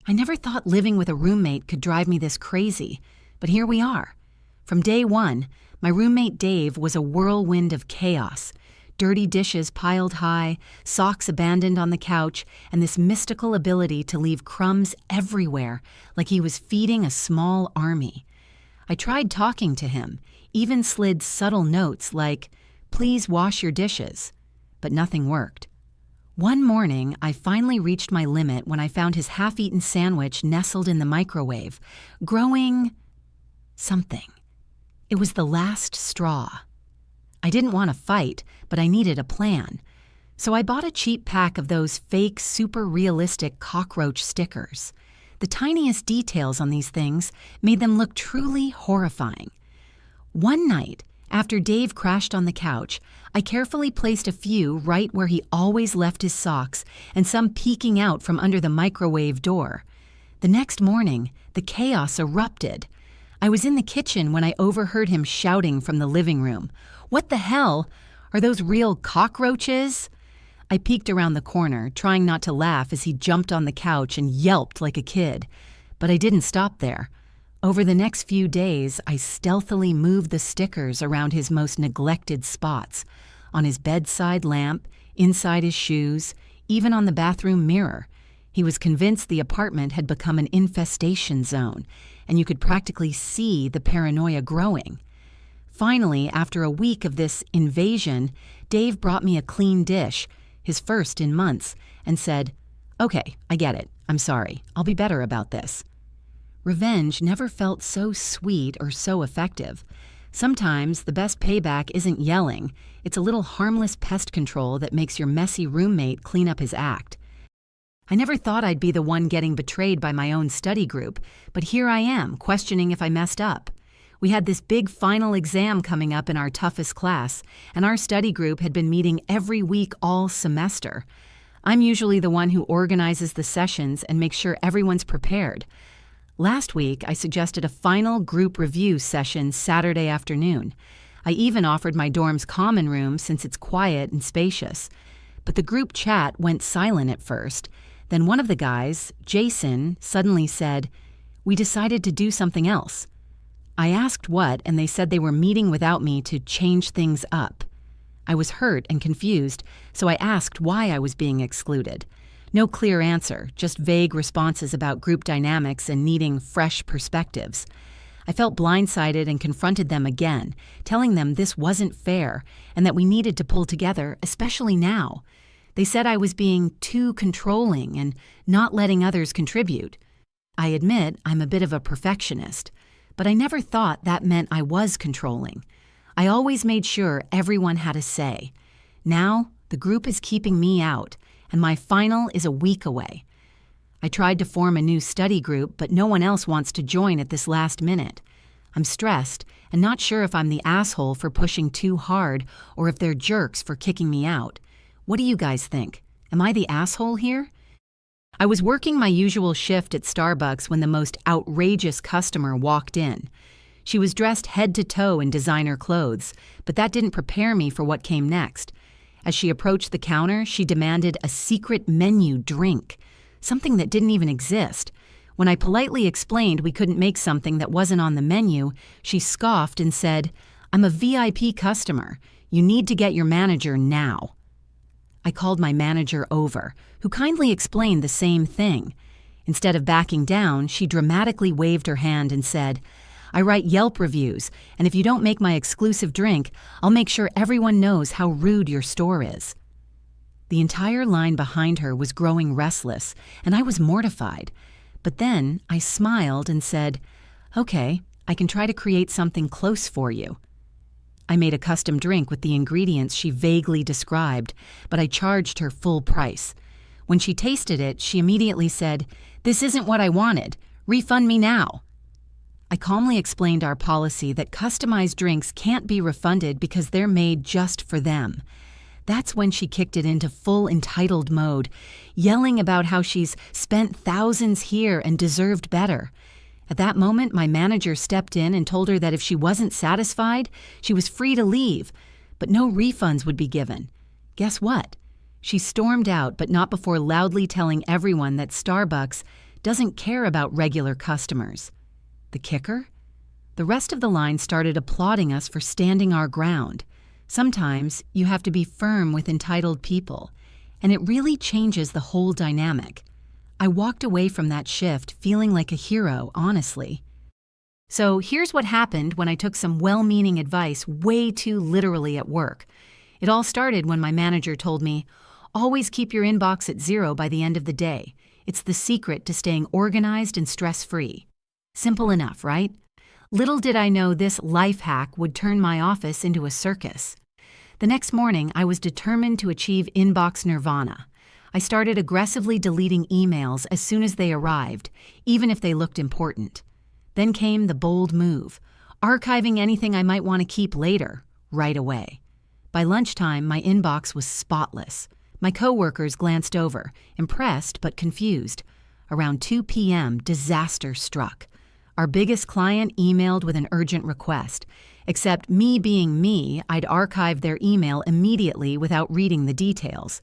I never thought living with a roommate could drive me this crazy, but here we are. From day one, my roommate Dave was a whirlwind of chaos. Dirty dishes piled high, socks abandoned on the couch, and this mystical ability to leave crumbs everywhere, like he was feeding a small army. I tried talking to him, even slid subtle notes like, "Please wash your dishes," but nothing worked. One morning, I finally reached my limit when I found his half-eaten sandwich nestled in the microwave, growing something. It was the last straw. I didn't want to fight, but I needed a plan. So I bought a cheap pack of those fake, super realistic cockroach stickers. The tiniest details on these things made them look truly horrifying. One night, after Dave crashed on the couch, I carefully placed a few right where he always left his socks and some peeking out from under the microwave door. The next morning, the chaos erupted. I was in the kitchen when I overheard him shouting from the living room, "What the hell? Are those real cockroaches?" I peeked around the corner, trying not to laugh as he jumped on the couch and yelped like a kid. But I didn't stop there. Over the next few days, I stealthily moved the stickers around his most neglected spots, on his bedside lamp, inside his shoes, even on the bathroom mirror. He was convinced the apartment had become an infestation zone, and you could practically see the paranoia growing. Finally, after a week of this invasion, Dave brought me a clean dish, his first in months, and said, "Okay, I get it. I'm sorry. I'll be better about this." Revenge never felt so sweet or so effective. Sometimes the best payback isn't yelling. It's a little harmless pest control that makes your messy roommate clean up his act. I never thought I'd be the one getting betrayed by my own study group, but here I am, questioning if I messed up. We had this big final exam coming up in our toughest class, and our study group had been meeting every week all semester. I'm usually the one who organizes the sessions and makes sure everyone's prepared. Last week, I suggested a final group review session Saturday afternoon. I even offered my dorm's common room since it's quiet and spacious. But the group chat went silent at first. Then one of the guys, Jason, suddenly said, "We decided to do something else." I asked what, and they said they were meeting without me to change things up. I was hurt and confused, so I asked why I was being excluded. No clear answer, just vague responses about group dynamics and needing fresh perspectives. I felt blindsided and confronted them again, telling them this wasn't fair and that we needed to pull together, especially now. They said I was being too controlling and not letting others contribute. I admit I'm a bit of a perfectionist, but I never thought that meant I was controlling. I always made sure everyone had a say. Now, the group is keeping me out, and my final is a week away. I tried to form a new study group, but no one else wants to join at this last minute. I'm stressed and not sure if I'm the asshole for pushing too hard or if they're jerks for kicking me out. What do you guys think? Am I the asshole here? I was working my usual shift at Starbucks when the most outrageous customer walked in. She was dressed head to toe in designer clothes, but that didn't prepare me for what came next. As she approached the counter, she demanded a secret menu drink, something that didn't even exist. When I politely explained we couldn't make something that wasn't on the menu, she scoffed and said, "I'm a VIP customer. You need to get your manager now." I called my manager over, who kindly explained the same thing. Instead of backing down, she dramatically waved her hand and said, "I write Yelp reviews, and if you don't make my exclusive drink, I'll make sure everyone knows how rude your store is." The entire line behind her was growing restless, and I was mortified. But then I smiled and said, "Okay, I can try to create something close for you." I made a custom drink with the ingredients she vaguely described, but I charged her full price. When she tasted it, she immediately said, "This isn't what I wanted. Refund me now." I calmly explained our policy that customized drinks can't be refunded because they're made just for them. That's when she kicked it into full entitled mode, yelling about how she's spent thousands here and deserved better. At that moment, my manager stepped in and told her that if she wasn't satisfied, she was free to leave, but no refunds would be given. Guess what? She stormed out, but not before loudly telling everyone that Starbucks doesn't care about regular customers. The kicker? The rest of the line started applauding us for standing our ground. Sometimes you have to be firm with entitled people, and it really changes the whole dynamic. I walked away from that shift feeling like a hero, honestly. So here's what happened when I took some well-meaning advice way too literally at work. It all started when my manager told me, "Always keep your inbox at 0 by the end of the day. It's the secret to staying organized and stress-free." Simple enough, right? Little did I know this life hack would turn my office into a circus. The next morning, I was determined to achieve inbox nirvana. I started aggressively deleting emails as soon as they arrived, even if they looked important. Then came the bold move, archiving anything I might want to keep later, right away. By lunchtime, my inbox was spotless. My coworkers glanced over, impressed but confused. Around 2 p.m., disaster struck. Our biggest client emailed with an urgent request. Except me being me, I'd archived their email immediately without reading the details.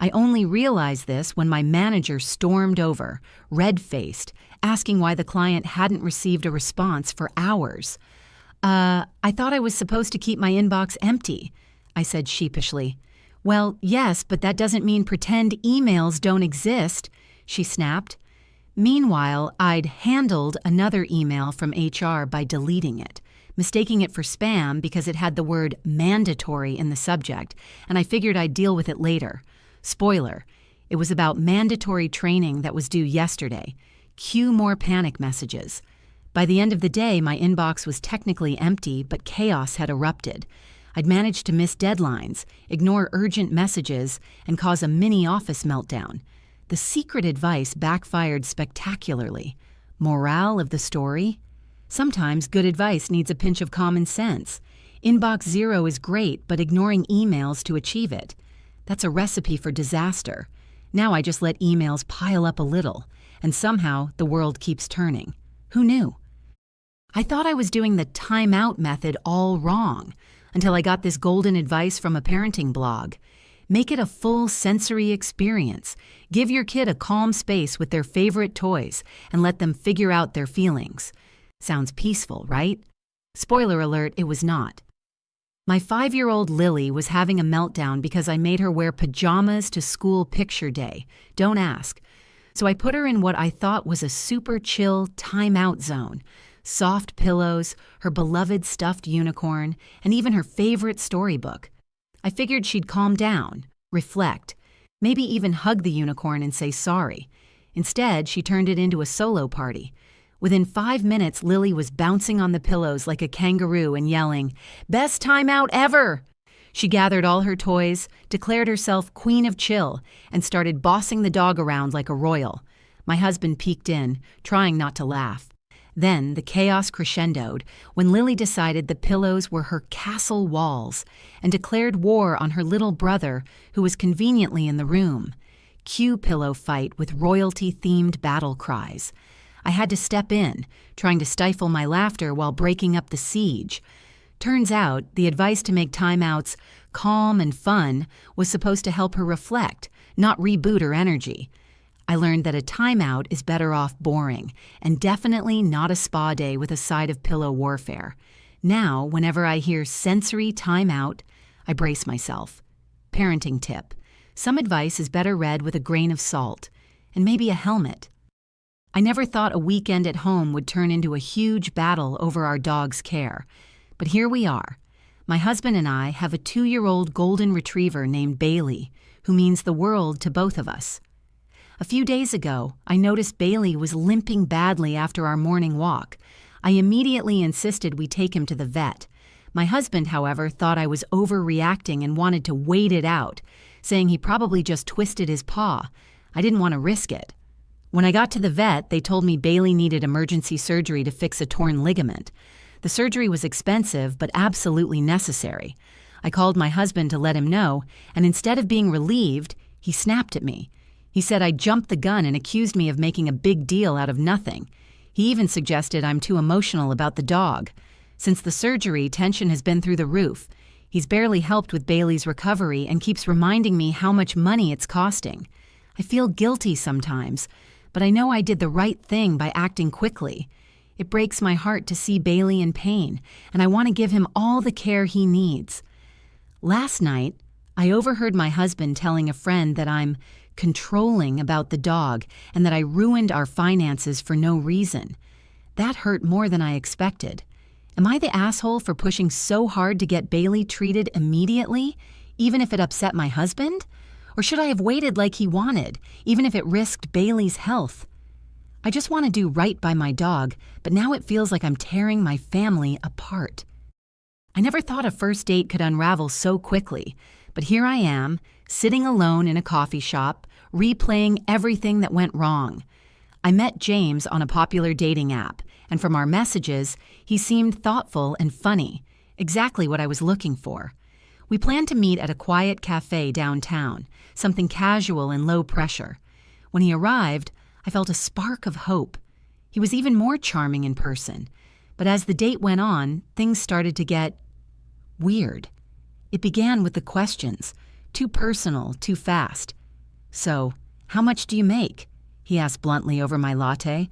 I only realized this when my manager stormed over, red-faced, asking why the client hadn't received a response for hours. I thought I was supposed to keep my inbox empty," I said sheepishly. "Well, yes, but that doesn't mean pretend emails don't exist," she snapped. Meanwhile, I'd handled another email from HR by deleting it, mistaking it for spam because it had the word mandatory in the subject, and I figured I'd deal with it later. Spoiler, it was about mandatory training that was due yesterday. Cue more panic messages. By the end of the day, my inbox was technically empty, but chaos had erupted. I'd managed to miss deadlines, ignore urgent messages, and cause a mini office meltdown. The secret advice backfired spectacularly. Morale of the story? Sometimes good advice needs a pinch of common sense. Inbox 0 is great, but ignoring emails to achieve it. That's a recipe for disaster. Now I just let emails pile up a little, and somehow the world keeps turning. Who knew? I thought I was doing the timeout method all wrong, until I got this golden advice from a parenting blog. Make it a full sensory experience. Give your kid a calm space with their favorite toys and let them figure out their feelings. Sounds peaceful, right? Spoiler alert, it was not. My 5-year-old Lily was having a meltdown because I made her wear pajamas to school picture day. Don't ask. So I put her in what I thought was a super chill timeout zone. Soft pillows, her beloved stuffed unicorn, and even her favorite storybook. I figured she'd calm down, reflect, maybe even hug the unicorn and say sorry. Instead, she turned it into a solo party. Within 5 minutes, Lily was bouncing on the pillows like a kangaroo and yelling, "Best time out ever!" She gathered all her toys, declared herself queen of chill, and started bossing the dog around like a royal. My husband peeked in, trying not to laugh. Then the chaos crescendoed when Lily decided the pillows were her castle walls and declared war on her little brother, who was conveniently in the room. Cue pillow fight with royalty-themed battle cries. I had to step in, trying to stifle my laughter while breaking up the siege. Turns out, the advice to make timeouts calm and fun was supposed to help her reflect, not reboot her energy. I learned that a timeout is better off boring, and definitely not a spa day with a side of pillow warfare. Now, whenever I hear sensory timeout, I brace myself. Parenting tip. Some advice is better read with a grain of salt, and maybe a helmet. I never thought a weekend at home would turn into a huge battle over our dog's care. But here we are. My husband and I have a 2-year-old golden retriever named Bailey, who means the world to both of us. A few days ago, I noticed Bailey was limping badly after our morning walk. I immediately insisted we take him to the vet. My husband, however, thought I was overreacting and wanted to wait it out, saying he probably just twisted his paw. I didn't want to risk it. When I got to the vet, they told me Bailey needed emergency surgery to fix a torn ligament. The surgery was expensive, but absolutely necessary. I called my husband to let him know, and instead of being relieved, he snapped at me. He said I jumped the gun and accused me of making a big deal out of nothing. He even suggested I'm too emotional about the dog. Since the surgery, tension has been through the roof. He's barely helped with Bailey's recovery and keeps reminding me how much money it's costing. I feel guilty sometimes, but I know I did the right thing by acting quickly. It breaks my heart to see Bailey in pain, and I want to give him all the care he needs. Last night, I overheard my husband telling a friend that I'm controlling about the dog and that I ruined our finances for no reason. That hurt more than I expected. Am I the asshole for pushing so hard to get Bailey treated immediately, even if it upset my husband? Or should I have waited like he wanted, even if it risked Bailey's health? I just want to do right by my dog, but now it feels like I'm tearing my family apart. I never thought a first date could unravel so quickly, but here I am, sitting alone in a coffee shop, replaying everything that went wrong. I met James on a popular dating app, and from our messages, he seemed thoughtful and funny, exactly what I was looking for. We planned to meet at a quiet cafe downtown, something casual and low pressure. When he arrived, I felt a spark of hope. He was even more charming in person, but as the date went on, things started to get weird. It began with the questions, too personal, too fast. "So, how much do you make?" he asked bluntly over my latte.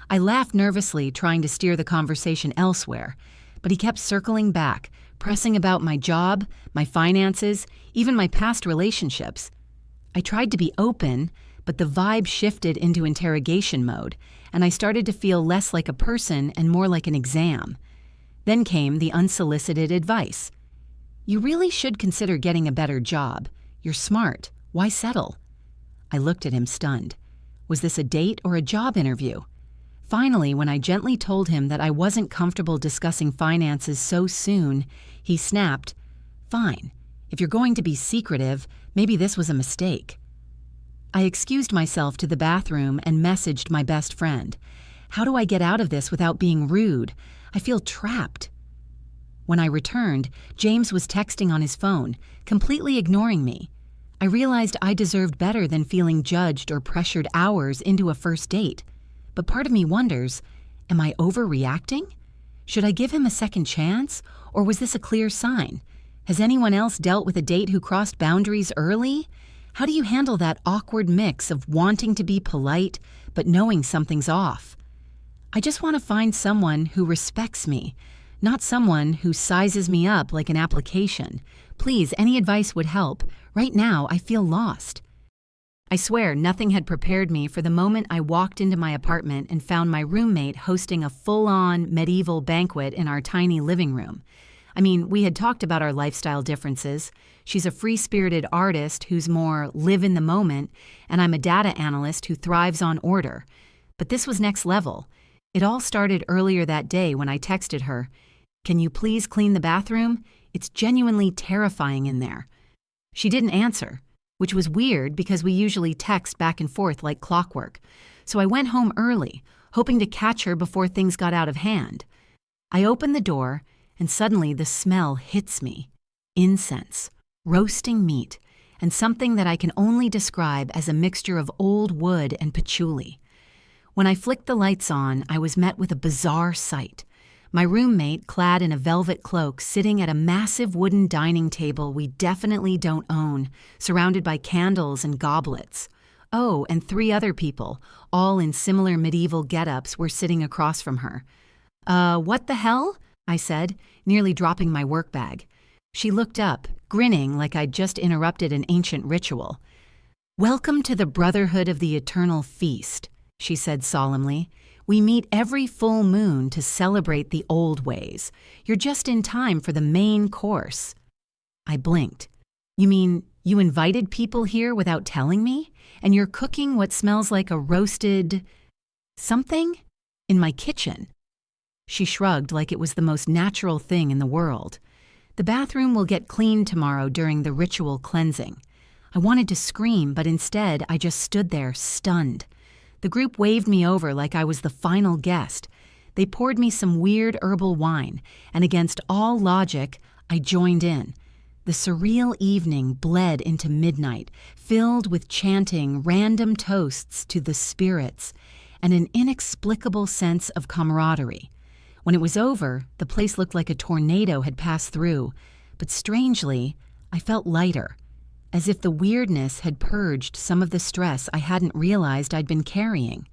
I laughed nervously, trying to steer the conversation elsewhere, but he kept circling back, pressing about my job, my finances, even my past relationships. I tried to be open, but the vibe shifted into interrogation mode, and I started to feel less like a person and more like an exam. Then came the unsolicited advice. "You really should consider getting a better job. You're smart. Why settle?" I looked at him stunned. Was this a date or a job interview? Finally, when I gently told him that I wasn't comfortable discussing finances so soon, he snapped, "Fine. If you're going to be secretive, maybe this was a mistake." I excused myself to the bathroom and messaged my best friend. "How do I get out of this without being rude? I feel trapped." When I returned, James was texting on his phone, completely ignoring me. I realized I deserved better than feeling judged or pressured hours into a first date. But part of me wonders, am I overreacting? Should I give him a second chance, or was this a clear sign? Has anyone else dealt with a date who crossed boundaries early? How do you handle that awkward mix of wanting to be polite, but knowing something's off? I just want to find someone who respects me, not someone who sizes me up like an application. Please, any advice would help. Right now, I feel lost. I swear nothing had prepared me for the moment I walked into my apartment and found my roommate hosting a full-on medieval banquet in our tiny living room. I mean, we had talked about our lifestyle differences. She's a free-spirited artist who's more live in the moment, and I'm a data analyst who thrives on order. But this was next level. It all started earlier that day when I texted her, "Can you please clean the bathroom? It's genuinely terrifying in there." She didn't answer, which was weird because we usually text back and forth like clockwork. So I went home early, hoping to catch her before things got out of hand. I opened the door, and suddenly the smell hits me. Incense, roasting meat, and something that I can only describe as a mixture of old wood and patchouli. When I flicked the lights on, I was met with a bizarre sight. My roommate, clad in a velvet cloak, sitting at a massive wooden dining table we definitely don't own, surrounded by candles and goblets. Oh, and 3 other people, all in similar medieval get-ups, were sitting across from her. What the hell?" I said, nearly dropping my work bag. She looked up, grinning like I'd just interrupted an ancient ritual. "Welcome to the Brotherhood of the Eternal Feast," she said solemnly. "We meet every full moon to celebrate the old ways. You're just in time for the main course." I blinked. "You mean you invited people here without telling me? And you're cooking what smells like a roasted something in my kitchen?" She shrugged like it was the most natural thing in the world. "The bathroom will get cleaned tomorrow during the ritual cleansing." I wanted to scream, but instead I just stood there, stunned. The group waved me over like I was the final guest. They poured me some weird herbal wine, and against all logic, I joined in. The surreal evening bled into midnight, filled with chanting random toasts to the spirits and an inexplicable sense of camaraderie. When it was over, the place looked like a tornado had passed through, but strangely, I felt lighter. as if the weirdness had purged some of the stress I hadn't realized I'd been carrying.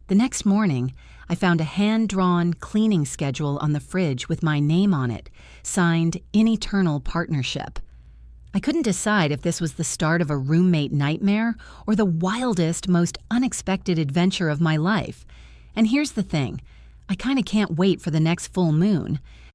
The next morning, I found a hand-drawn cleaning schedule on the fridge with my name on it, signed In Eternal Partnership. I couldn't decide if this was the start of a roommate nightmare or the wildest, most unexpected adventure of my life. And here's the thing, I kinda can't wait for the next full moon.